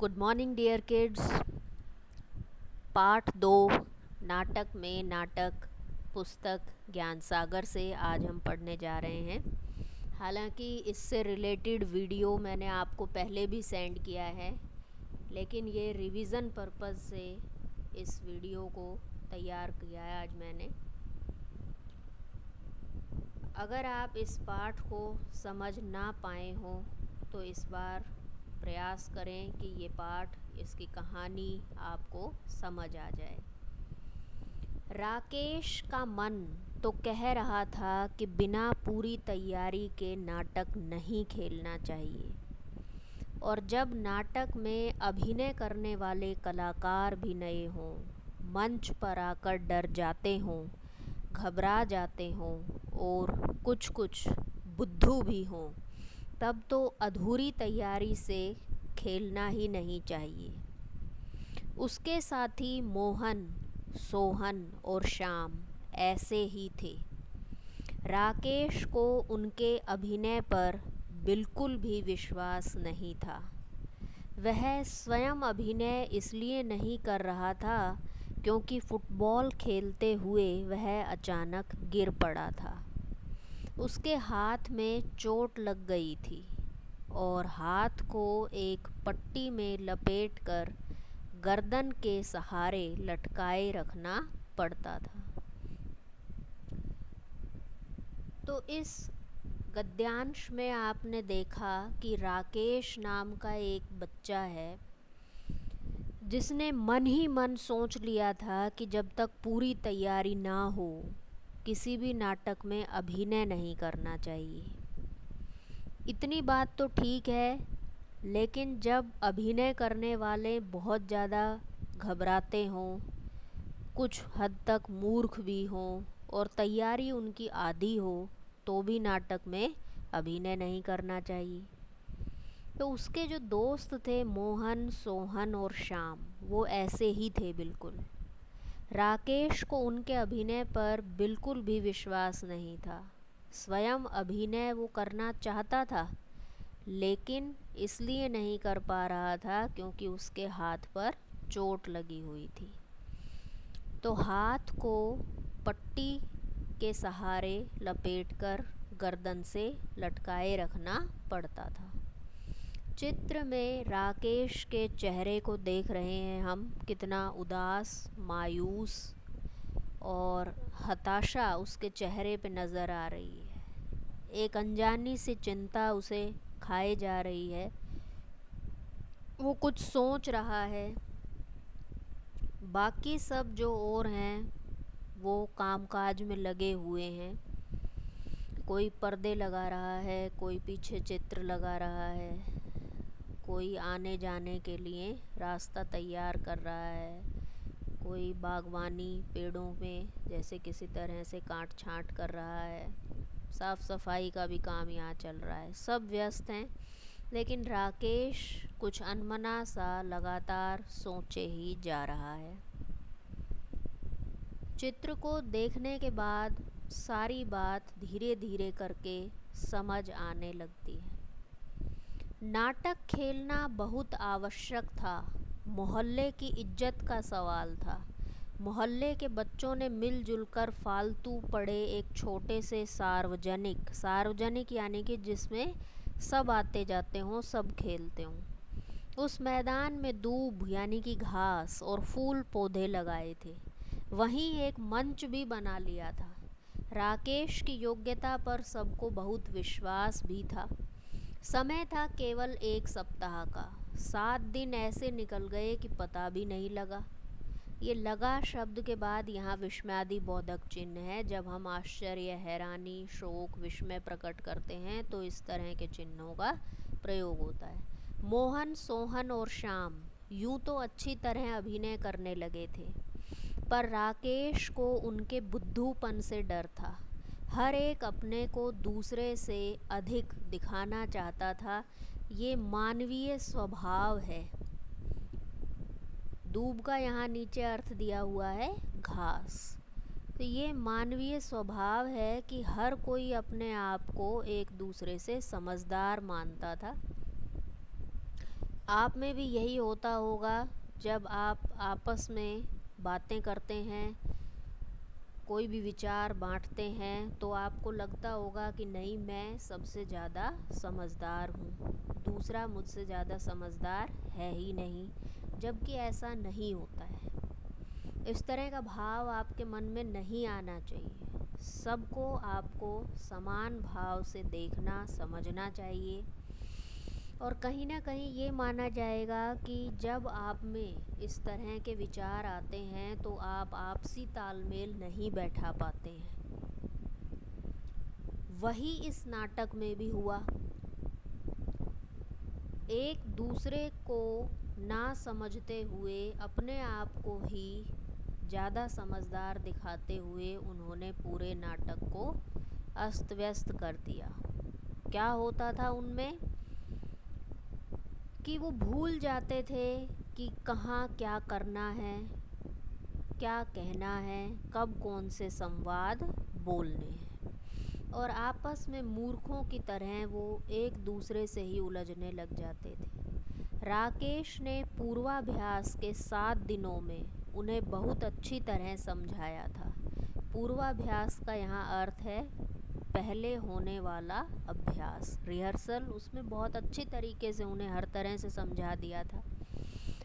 Good morning dear kids. पाठ 2 नाटक में नाटक पुस्तक ज्ञान सागर से आज हम पढ़ने जा रहे हैं। हालांकि इससे रिलेटेड वीडियो मैंने आपको पहले भी सेंड किया है, लेकिन ये रिवीज़न पर्पज़ से इस वीडियो को तैयार किया है आज मैंने। अगर आप इस पाठ को समझ ना पाए हों तो इस बार प्रयास करें कि ये पाठ, इसकी कहानी आपको समझ आ जाए। राकेश का मन तो कह रहा था कि बिना पूरी तैयारी के नाटक नहीं खेलना चाहिए, और जब नाटक में अभिनय करने वाले कलाकार भी नए हों, मंच पर आकर डर जाते हों, घबरा जाते हों और कुछ बुद्धू भी हों, तब तो अधूरी तैयारी से खेलना ही नहीं चाहिए। उसके साथी मोहन, सोहन और श्याम ऐसे ही थे। राकेश को उनके अभिनय पर बिल्कुल भी विश्वास नहीं था। वह स्वयं अभिनय इसलिए नहीं कर रहा था क्योंकि फुटबॉल खेलते हुए वह अचानक गिर पड़ा था। उसके हाथ में चोट लग गई थी और हाथ को एक पट्टी में लपेटकर गर्दन के सहारे लटकाए रखना पड़ता था। तो इस गद्यांश में आपने देखा कि राकेश नाम का एक बच्चा है जिसने मन ही मन सोच लिया था कि जब तक पूरी तैयारी ना हो किसी भी नाटक में अभिनय नहीं करना चाहिए। इतनी बात तो ठीक है, लेकिन जब अभिनय करने वाले बहुत ज़्यादा घबराते हों, कुछ हद तक मूर्ख भी हों और तैयारी उनकी आधी हो, तो भी नाटक में अभिनय नहीं करना चाहिए। तो उसके जो दोस्त थे मोहन, सोहन और श्याम, वो ऐसे ही थे बिल्कुल। राकेश को उनके अभिनय पर बिल्कुल भी विश्वास नहीं था। स्वयं अभिनय वो करना चाहता था, लेकिन इसलिए नहीं कर पा रहा था क्योंकि उसके हाथ पर चोट लगी हुई थी। तो हाथ को पट्टी के सहारे लपेटकर गर्दन से लटकाए रखना पड़ता था। चित्र में राकेश के चेहरे को देख रहे हैं हम, कितना उदास, मायूस और हताशा उसके चेहरे पे नज़र आ रही है। एक अनजानी सी चिंता उसे खाए जा रही है। वो कुछ सोच रहा है। बाकी सब जो और हैं वो कामकाज में लगे हुए हैं। कोई पर्दे लगा रहा है, कोई पीछे चित्र लगा रहा है, कोई आने जाने के लिए रास्ता तैयार कर रहा है, कोई बागवानी पेड़ों में जैसे किसी तरह से काट छांट कर रहा है। साफ़ सफाई का भी काम यहाँ चल रहा है। सब व्यस्त हैं, लेकिन राकेश कुछ अनमना सा लगातार सोचे ही जा रहा है। चित्र को देखने के बाद सारी बात धीरे धीरे करके समझ आने लगती है। नाटक खेलना बहुत आवश्यक था। मोहल्ले की इज्जत का सवाल था। मोहल्ले के बच्चों ने मिलजुल कर फालतू पड़े एक छोटे से सार्वजनिक यानी कि जिसमें सब आते जाते हों, सब खेलते हों, उस मैदान में दूब यानी कि घास और फूल पौधे लगाए थे। वहीं एक मंच भी बना लिया था। राकेश की योग्यता पर सबको बहुत विश्वास भी था। समय था केवल 1 सप्ताह का। 7 दिन ऐसे निकल गए कि पता भी नहीं लगा। ये लगा शब्द के बाद यहाँ विस्मयादि बोधक चिन्ह है। जब हम आश्चर्य, हैरानी, शोक, विस्मय प्रकट करते हैं तो इस तरह के चिन्हों का प्रयोग होता है। मोहन, सोहन और श्याम यूं तो अच्छी तरह अभिनय करने लगे थे, पर राकेश को उनके बुद्धूपन से डर था। हर एक अपने को दूसरे से अधिक दिखाना चाहता था। ये मानवीय स्वभाव है। दूब का यहाँ नीचे अर्थ दिया हुआ है घास। तो ये मानवीय स्वभाव है कि हर कोई अपने आप को एक दूसरे से समझदार मानता था। आप में भी यही होता होगा जब आप आपस में बातें करते हैं, कोई भी विचार बांटते हैं, तो आपको लगता होगा कि नहीं, मैं सबसे ज़्यादा समझदार हूँ, दूसरा मुझसे ज़्यादा समझदार है ही नहीं, जबकि ऐसा नहीं होता है। इस तरह का भाव आपके मन में नहीं आना चाहिए। सबको आपको समान भाव से देखना, समझना चाहिए। और कहीं ना कहीं ये माना जाएगा कि जब आप में इस तरह के विचार आते हैं तो आप आपसी तालमेल नहीं बैठा पाते हैं। वही इस नाटक में भी हुआ। एक दूसरे को ना समझते हुए अपने आप को ही ज़्यादा समझदार दिखाते हुए उन्होंने पूरे नाटक को अस्त व्यस्त कर दिया। क्या होता था उनमें कि वो भूल जाते थे कि कहाँ क्या करना है, क्या कहना है, कब कौन से संवाद बोलने हैं, और आपस में मूर्खों की तरह वो एक दूसरे से ही उलझने लग जाते थे। राकेश ने पूर्वाभ्यास के 7 दिनों में उन्हें बहुत अच्छी तरह समझाया था। पूर्वाभ्यास का यहाँ अर्थ है पहले होने वाला अभ्यास, रिहर्सल। उसमें बहुत अच्छी तरीके से उन्हें हर तरह से समझा दिया था।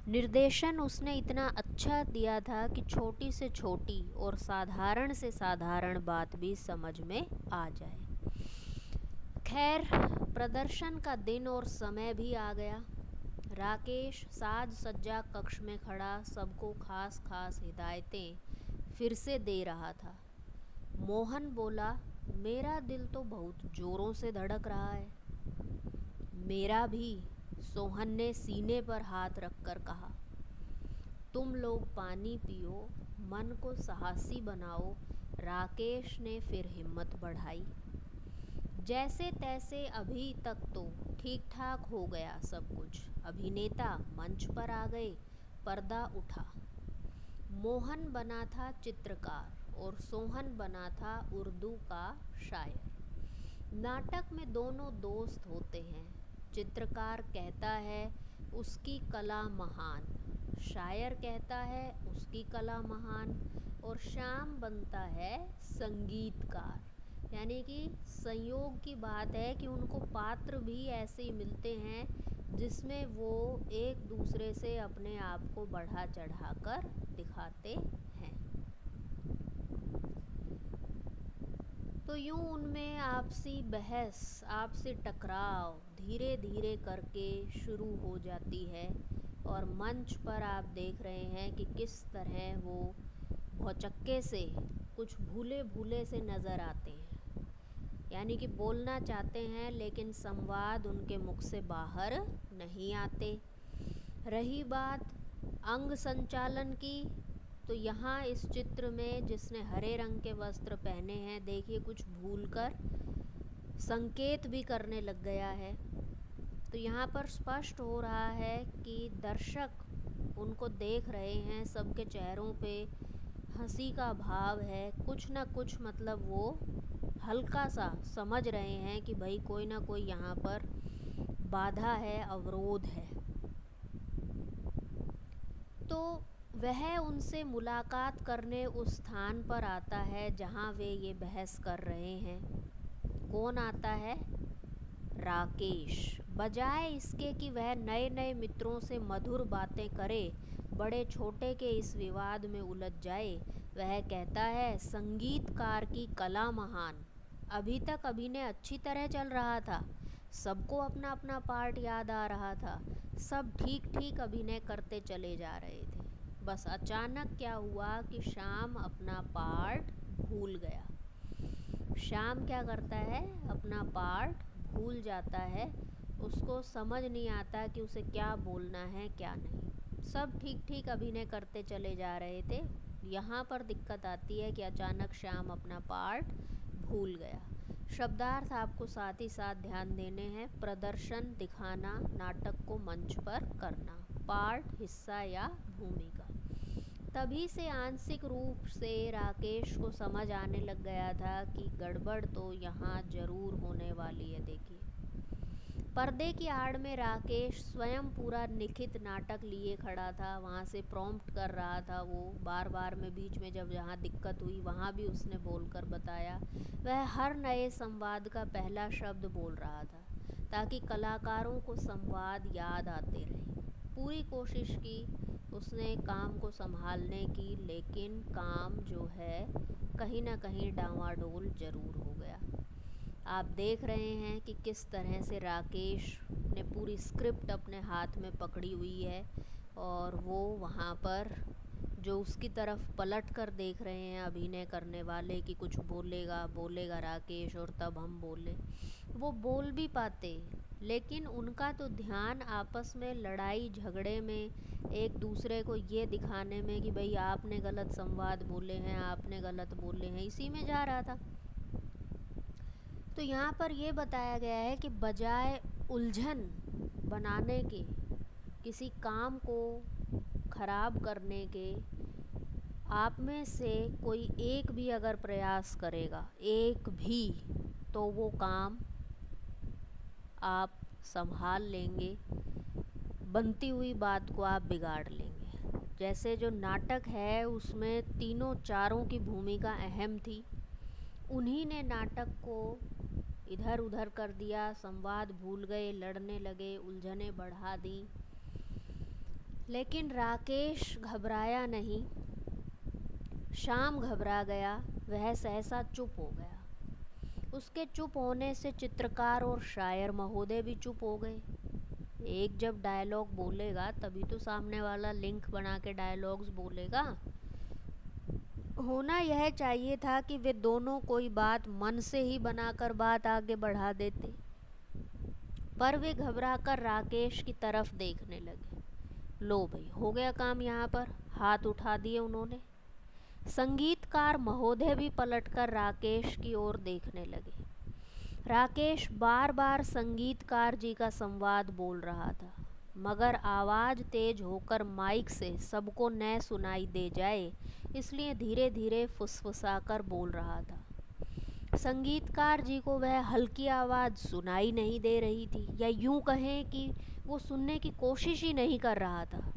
निर्देशन उसने इतना अच्छा दिया था कि छोटी से छोटी और साधारण से साधारण बात भी समझ में आ जाए। खैर, प्रदर्शन का दिन और समय भी आ गया। राकेश साज सज्जा कक्ष में खड़ा सबको खास खास हिदायतें फिर से दे रहा था। मोहन बोला, मेरा दिल तो बहुत ज़ोरों से धड़क रहा है। मेरा भी, सोहन ने सीने पर हाथ रखकर कहा। तुम लोग पानी पियो, मन को साहसी बनाओ। राकेश ने फिर हिम्मत बढ़ाई। जैसे तैसे अभी तक तो ठीक ठाक हो गया सब कुछ। अभिनेता मंच पर आ गए, पर्दा उठा। मोहन बना था चित्रकार और सोहन बना था उर्दू का शायर। नाटक में दोनों दोस्त होते हैं। चित्रकार कहता है उसकी कला महान, शायर कहता है उसकी कला महान, और श्याम बनता है संगीतकार। यानी कि संयोग की बात है कि उनको पात्र भी ऐसे ही मिलते हैं जिसमें वो एक दूसरे से अपने आप को बढ़ा चढ़ाकर दिखाते हैं। तो यूं उनमें आपसी बहस, आपसी टकराव धीरे धीरे करके शुरू हो जाती है। और मंच पर आप देख रहे हैं कि किस तरह वो भौचक्के से कुछ भूले भूले से नज़र आते हैं। यानी कि बोलना चाहते हैं लेकिन संवाद उनके मुख से बाहर नहीं आते। रही बात अंग संचालन की, तो यहाँ इस चित्र में जिसने हरे रंग के वस्त्र पहने हैं, देखिए कुछ भूलकर संकेत भी करने लग गया है। तो यहाँ पर स्पष्ट हो रहा है कि दर्शक उनको देख रहे हैं, सबके चेहरों पे हंसी का भाव है, कुछ ना कुछ मतलब वो हल्का सा समझ रहे हैं कि भाई कोई ना कोई यहाँ पर बाधा है, अवरोध है। तो वह उनसे मुलाकात करने उस स्थान पर आता है जहाँ वे ये बहस कर रहे हैं। कौन आता है? राकेश। बजाय इसके कि वह नए नए मित्रों से मधुर बातें करे, बड़े छोटे के इस विवाद में उलझ जाए, वह कहता है संगीतकार की कला महान। अभी तक अभिनय अच्छी तरह चल रहा था, सबको अपना अपना पार्ट याद आ रहा था, सब ठीक ठीक अभिनय करते चले जा रहे थे। बस अचानक क्या हुआ कि श्याम अपना पार्ट भूल गया। श्याम क्या करता है? अपना पार्ट भूल जाता है। उसको समझ नहीं आता कि उसे क्या बोलना है क्या नहीं। सब ठीक ठीक अभिनय करते चले जा रहे थे। यहाँ पर दिक्कत आती है कि अचानक श्याम अपना पार्ट भूल गया। शब्दार्थ आपको साथ ही साथ ध्यान देने हैं। प्रदर्शन दिखाना, नाटक को मंच पर करना, पार्ट हिस्सा या भूमिका। तभी से आंशिक रूप से राकेश को समझ आने लग गया था कि गड़बड़ तो यहाँ ज़रूर होने वाली है। देखिए, पर्दे की आड़ में राकेश स्वयं पूरा लिखित नाटक लिए खड़ा था। वहाँ से प्रॉम्प्ट कर रहा था वो बार बार में, बीच में जब जहाँ दिक्कत हुई वहाँ भी उसने बोलकर बताया। वह हर नए संवाद का पहला शब्द बोल रहा था ताकि कलाकारों को संवाद याद आते रहे। पूरी कोशिश की उसने काम को संभालने की, लेकिन काम जो है कहीं ना कहीं डांवाडोल जरूर हो गया। आप देख रहे हैं कि किस तरह से राकेश ने पूरी स्क्रिप्ट अपने हाथ में पकड़ी हुई है और वो वहाँ पर जो उसकी तरफ पलट कर देख रहे हैं अभिनय करने वाले कि कुछ बोलेगा बोलेगा राकेश और तब हम बोले। वो बोल भी पाते, लेकिन उनका तो ध्यान आपस में लड़ाई झगड़े में, एक दूसरे को ये दिखाने में कि भाई आपने गलत संवाद बोले हैं, आपने गलत बोले हैं, इसी में जा रहा था। तो यहाँ पर ये बताया गया है कि बजाय उलझन बनाने के, किसी काम को खराब करने के, आप में से कोई एक भी अगर प्रयास करेगा, एक भी, तो वो काम आप संभाल लेंगे, बनती हुई बात को आप बिगाड़ लेंगे। जैसे जो नाटक है उसमें तीनों चारों की भूमिका अहम थी, उन्हीं ने नाटक को इधर उधर कर दिया, संवाद भूल गए, लड़ने लगे, उलझनें बढ़ा दी। लेकिन राकेश घबराया नहीं। श्याम घबरा गया, वह सहसा चुप हो गया। उसके चुप होने से चित्रकार और शायर महोदय भी चुप हो गए। एक जब डायलॉग बोलेगा तभी तो सामने वाला लिंक बना के डायलॉग्स बोलेगा। होना यह चाहिए था कि वे दोनों कोई बात मन से ही बनाकर बात आगे बढ़ा देते, पर वे घबराकर राकेश की तरफ देखने लगे। लो भाई, हो गया काम। यहाँ पर हाथ उठा दिए उन्होंने। संगीतकार महोदय भी पलटकर राकेश की ओर देखने लगे। राकेश बार बार संगीतकार जी का संवाद बोल रहा था, मगर आवाज़ तेज होकर माइक से सबको न सुनाई दे जाए, इसलिए धीरे धीरे फुसफुसाकर बोल रहा था। संगीतकार जी को वह हल्की आवाज़ सुनाई नहीं दे रही थी, या यूं कहें कि वो सुनने की कोशिश ही नहीं कर रहा था।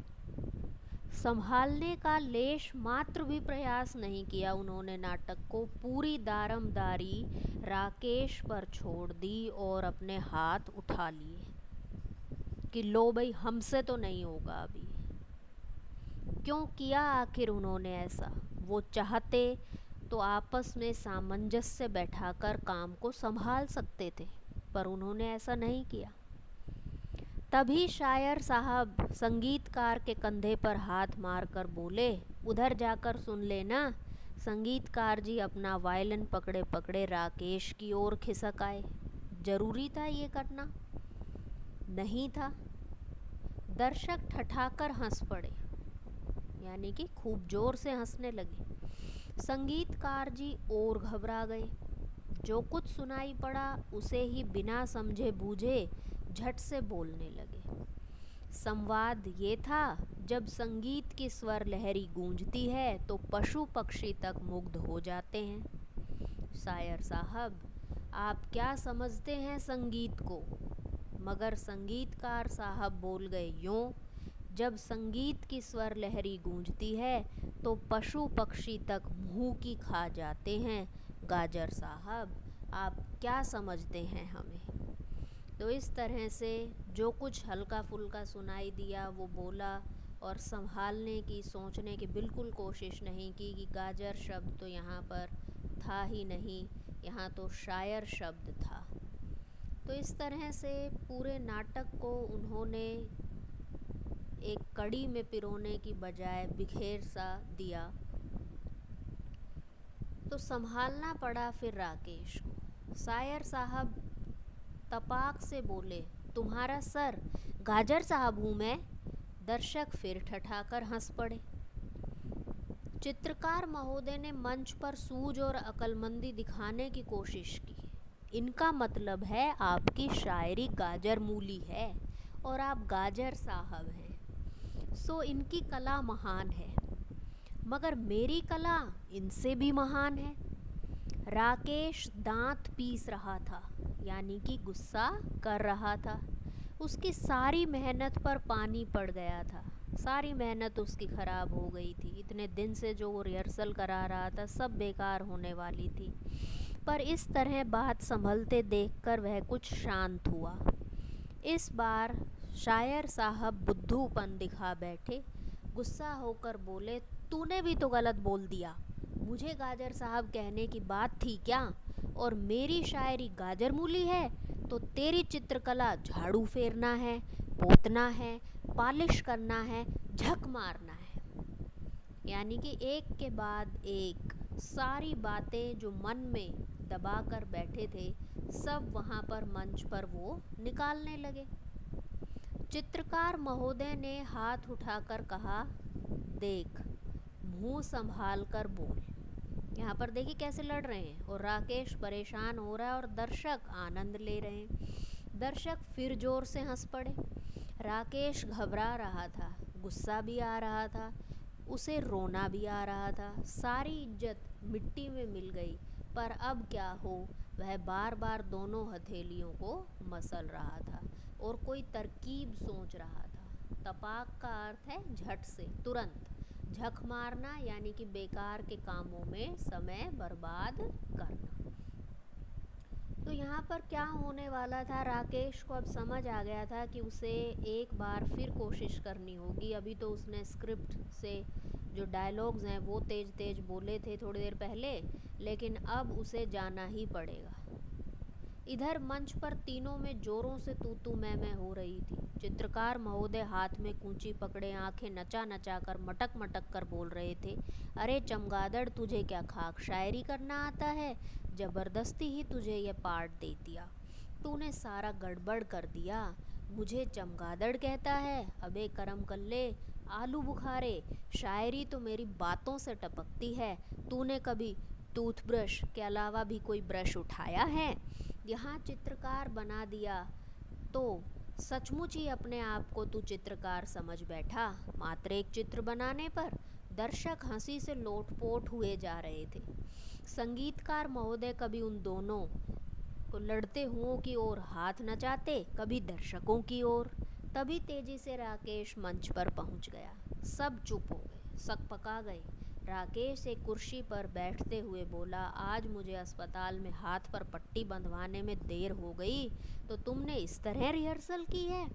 संभालने का लेश मात्र भी प्रयास नहीं किया उन्होंने। नाटक को पूरी दारमदारी राकेश पर छोड़ दी और अपने हाथ उठा लिए कि लो भाई, हमसे तो नहीं होगा अभी। क्यों किया आखिर उन्होंने ऐसा? वो चाहते तो आपस में सामंजस्य बैठाकर काम को संभाल सकते थे, पर उन्होंने ऐसा नहीं किया। तभी शायर साहब संगीतकार के कंधे पर हाथ मारकर बोले, उधर जाकर सुन लेना। संगीतकार जी अपना वायलिन पकड़े पकड़े राकेश की ओर खिसक आए। जरूरी था ये करना? नहीं था। दर्शक ठठाकर हंस पड़े, यानी कि खूब जोर से हंसने लगे। संगीतकार जी और घबरा गए। जो कुछ सुनाई पड़ा उसे ही बिना समझे बूझे झट से बोलने लगे। संवाद ये था, जब संगीत की स्वर लहरी गूंजती है तो पशु पक्षी तक मुग्ध हो जाते हैं। शायर साहब, आप क्या समझते हैं संगीत को? मगर संगीतकार साहब बोल गए यूं, जब संगीत की स्वर लहरी गूंजती है तो पशु पक्षी तक मुंह की खा जाते हैं। गाजर साहब, आप क्या समझते हैं हमें? तो इस तरह से जो कुछ हल्का फुल्का सुनाई दिया वो बोला, और संभालने की, सोचने की बिल्कुल कोशिश नहीं की कि गाजर शब्द तो यहाँ पर था ही नहीं, यहाँ तो शायर शब्द था। तो इस तरह से पूरे नाटक को उन्होंने एक कड़ी में पिरोने की बजाय बिखेर सा दिया। तो संभालना पड़ा फिर राकेश को। शायर साहब तपाक से बोले, तुम्हारा सर? गाजर साहब हूँ मैं। दर्शक फिर ठठाकर हंस पड़े। चित्रकार महोदय ने मंच पर सूझ और अक्लमंदी दिखाने की कोशिश की। इनका मतलब है आपकी शायरी गाजर मूली है और आप गाजर साहब हैं, सो इनकी कला महान है, मगर मेरी कला इनसे भी महान है। राकेश दांत पीस रहा था, यानी कि गुस्सा कर रहा था। उसकी सारी मेहनत पर पानी पड़ गया था, सारी मेहनत उसकी ख़राब हो गई थी। इतने दिन से जो वो रिहर्सल करा रहा था सब बेकार होने वाली थी। पर इस तरह बात संभलते देखकर वह कुछ शांत हुआ। इस बार शायर साहब बुद्धूपन दिखा बैठे, गुस्सा होकर बोले, तूने भी तो गलत बोल दिया। मुझे गाजर साहब कहने की बात थी क्या? और मेरी शायरी गाजर मूली है तो तेरी चित्रकला झाड़ू फेरना है, पोतना है, पॉलिश करना है, झक मारना है। यानी कि एक के बाद एक सारी बातें जो मन में दबा कर बैठे थे सब वहाँ पर मंच पर वो निकालने लगे। चित्रकार महोदय ने हाथ उठाकर कहा, देख, मुंह संभाल कर बोल। यहाँ पर देखिए कैसे लड़ रहे हैं, और राकेश परेशान हो रहा है और दर्शक आनंद ले रहे हैं। दर्शक फिर जोर से हंस पड़े। राकेश घबरा रहा था, गुस्सा भी आ रहा था, उसे रोना भी आ रहा था। सारी इज्जत मिट्टी में मिल गई। पर अब क्या हो, वह बार बार दोनों हथेलियों को मसल रहा था और कोई तरकीब सोच रहा था। तपाक का अर्थ है झट से, तुरंत। झक मारना यानी कि बेकार के कामों में समय बर्बाद करना। तो यहाँ पर क्या होने वाला था, राकेश को अब समझ आ गया था कि उसे एक बार फिर कोशिश करनी होगी। अभी तो उसने स्क्रिप्ट से जो डायलॉग्स हैं वो तेज तेज बोले थे थोड़ी देर पहले, लेकिन अब उसे जाना ही पड़ेगा। इधर मंच पर तीनों में जोरों से तू मैं हो रही थी। चित्रकार महोदय हाथ में कूंची पकड़े आंखें नचा नचा कर मटक मटक कर बोल रहे थे, अरे चमगादड़, तुझे क्या खाक शायरी करना आता है? जबरदस्ती ही तुझे ये पार्ट दे दिया, तूने सारा गड़बड़ कर दिया। मुझे चमगादड़ कहता है? अबे करम कर ले आलू बुखारे, शायरी तो मेरी बातों से टपकती है। तूने कभी टूथब्रश के अलावा भी कोई ब्रश उठाया है? यहाँ चित्रकार बना दिया तो सचमुच ही अपने आप को तू चित्रकार समझ बैठा। मात्र एक चित्र बनाने पर दर्शक हंसी से लोटपोट हुए जा रहे थे। संगीतकार महोदय कभी उन दोनों को लड़ते हुओं की ओर हाथ नचाते, कभी दर्शकों की ओर। तभी तेजी से राकेश मंच पर पहुंच गया। सब चुप हो गए, सकपका गए। राकेश एक कुर्सी पर बैठते हुए बोला, आज मुझे अस्पताल में हाथ पर पट्टी बंधवाने में देर हो गई तो तुमने इस तरह रिहर्सल की है।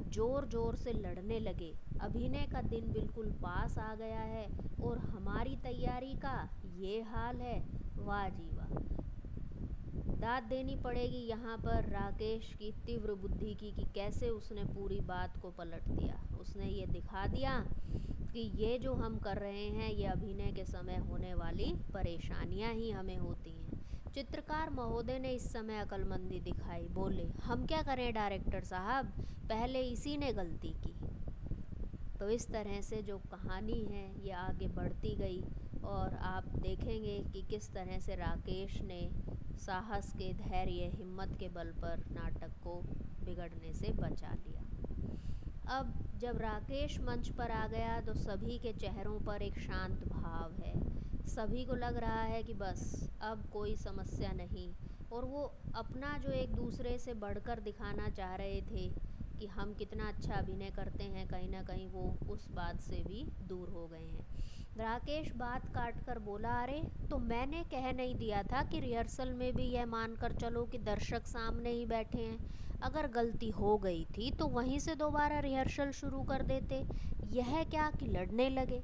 जोर जोर से लड़ने लगे। अभिनय का दिन बिल्कुल पास आ गया है और हमारी तैयारी का ये हाल है। वाह जी वाह। दाद देनी पड़ेगी यहाँ पर राकेश की तीव्र बुद्धि की कि कैसे उसने पूरी बात को पलट दिया। उसने ये दिखा दिया कि ये जो हम कर रहे हैं ये अभिनय के समय होने वाली परेशानियां ही हमें होती हैं। चित्रकार महोदय ने इस समय अक्लमंदी दिखाई, बोले, हम क्या करें डायरेक्टर साहब, पहले इसी ने गलती की। तो इस तरह से जो कहानी है ये आगे बढ़ती गई और आप देखेंगे कि किस तरह से राकेश ने साहस के, धैर्य, हिम्मत के बल पर नाटक को बिगड़ने से बचा लिया। अब जब राकेश मंच पर आ गया तो सभी के चेहरों पर एक शांत भाव है। सभी को लग रहा है कि बस अब कोई समस्या नहीं, और वो अपना जो एक दूसरे से बढ़कर दिखाना चाह रहे थे कि हम कितना अच्छा अभिनय करते हैं, कहीं ना कहीं वो उस बात से भी दूर हो गए हैं। राकेश बात काट कर बोला, अरे तो मैंने कह नहीं दिया था कि रिहर्सल में भी यह मानकर चलो कि दर्शक सामने ही बैठे हैं। अगर गलती हो गई थी तो वहीं से दोबारा रिहर्सल शुरू कर देते। यह क्या कि लड़ने लगे।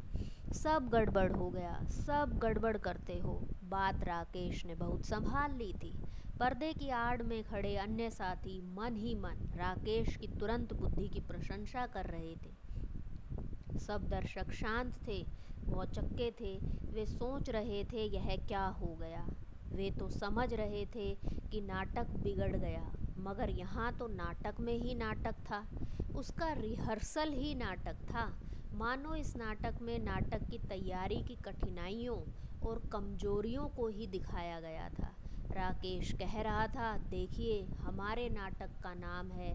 सब गड़बड़ हो गया, सब गड़बड़ करते हो। बात राकेश ने बहुत संभाल ली थी। पर्दे की आड़ में खड़े अन्य साथी मन ही मन राकेश की तुरंत बुद्धि की प्रशंसा कर रहे थे। सब दर्शक शांत थे, भौचक्के थे। वे सोच रहे थे यह क्या हो गया। वे तो समझ रहे थे कि नाटक बिगड़ गया, मगर यहाँ तो नाटक में ही नाटक था। उसका रिहर्सल ही नाटक था। मानो इस नाटक में नाटक की तैयारी की कठिनाइयों और कमजोरियों को ही दिखाया गया था। राकेश कह रहा था, देखिए, हमारे नाटक का नाम है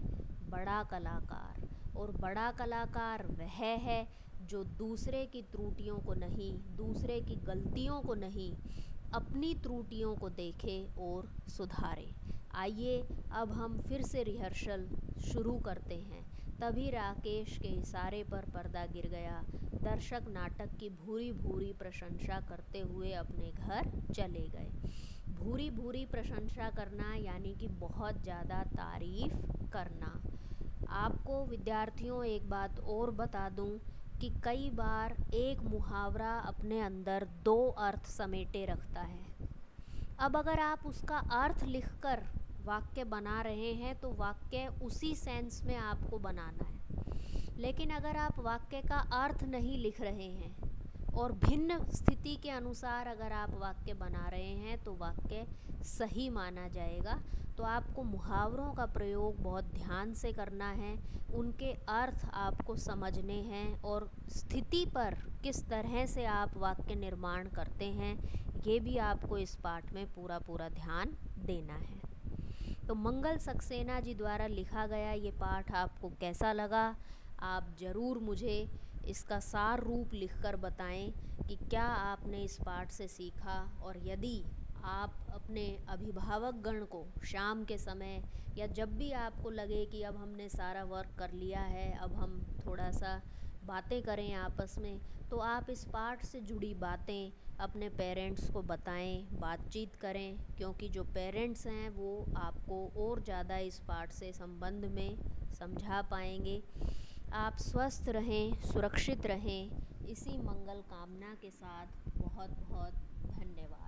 बड़ा कलाकार, और बड़ा कलाकार वह है जो दूसरे की त्रुटियों को नहीं, दूसरे की गलतियों को नहीं, अपनी त्रुटियों को देखे और सुधारे। आइए अब हम फिर से रिहर्सल शुरू करते हैं। तभी राकेश के इशारे पर पर्दा गिर गया। दर्शक नाटक की भूरी भूरी प्रशंसा करते हुए अपने घर चले गए। भूरी भूरी प्रशंसा करना यानी कि बहुत ज़्यादा तारीफ करना। आपको विद्यार्थियों एक बात और बता दूं कि कई बार एक मुहावरा अपने अंदर दो अर्थ समेटे रखता है। अब अगर आप उसका अर्थ लिखकर वाक्य बना रहे हैं तो वाक्य उसी सेंस में आपको बनाना है। लेकिन अगर आप वाक्य का अर्थ नहीं लिख रहे हैं और भिन्न स्थिति के अनुसार अगर आप वाक्य बना रहे हैं तो वाक्य सही माना जाएगा। तो आपको मुहावरों का प्रयोग बहुत ध्यान से करना है, उनके अर्थ आपको समझने हैं और स्थिति पर किस तरह से आप वाक्य निर्माण करते हैं ये भी आपको इस पाठ में पूरा ध्यान देना है। तो मंगल सक्सेना जी द्वारा लिखा गया ये पाठ आपको कैसा लगा? आप ज़रूर मुझे इसका सार रूप लिखकर बताएं कि क्या आपने इस पाठ से सीखा, और यदि आप अपने अभिभावक गण को शाम के समय या जब भी आपको लगे कि अब हमने सारा वर्क कर लिया है, अब हम थोड़ा सा बातें करें आपस में, तो आप इस पाठ से जुड़ी बातें अपने पेरेंट्स को बताएं, बातचीत करें, क्योंकि जो पेरेंट्स हैं वो आपको और ज़्यादा इस पाठ से संबंध में समझा पाएंगे। आप स्वस्थ रहें, सुरक्षित रहें, इसी मंगल कामना के साथ बहुत बहुत धन्यवाद।